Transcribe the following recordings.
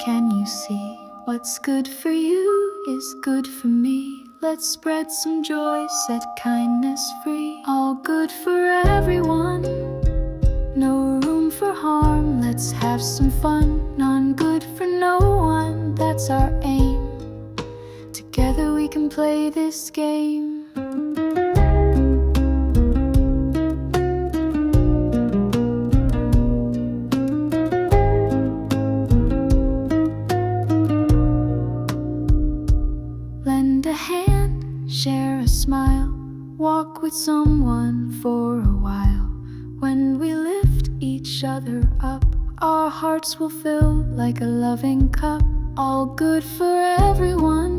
can you see? What's good for you is good for me. Let's spread some joy, set kindness free. All good for everyone, no room for harm. Let's have some fun, none good for no one. That's our aim. Together we can play this game. Lend a hand, share a smile, walk with someone for a while. When we lift each other up, our hearts will fill like a loving cup. All good for everyone,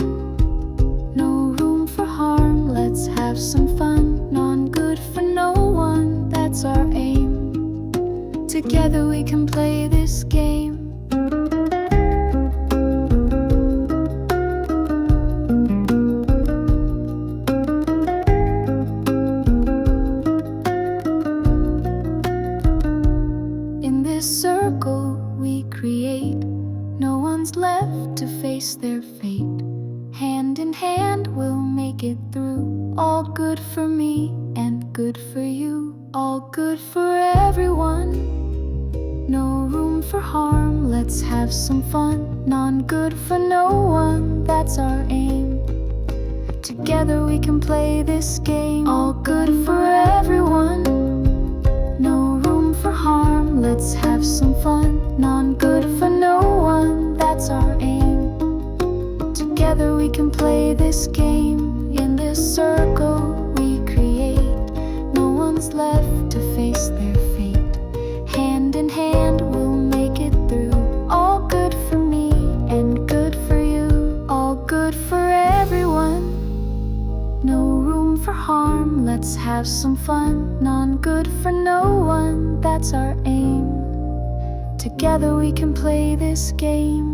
no room for harm. Let's have some fun, none good for no one. That's our aim. Together we can play this game. In this circle we create, no one's left to face their fate. Hand in hand we'll make it through. All good for me and good for you. All good for everyone, no room for harm. Let's have some fun, none good for no one. That's our aim. Together we can play this game. All good for everyone, no room for harm. Let's have some fun, none good for no one. That's our aim. Together we can play this game. In this circle we create, no one's left to face their fate. Hand in hand we'll make it through. All good for me and good for you. All good for everyone, no room for harm. Let's have some fun, none good for no one. That's our aim. Together we can play this game.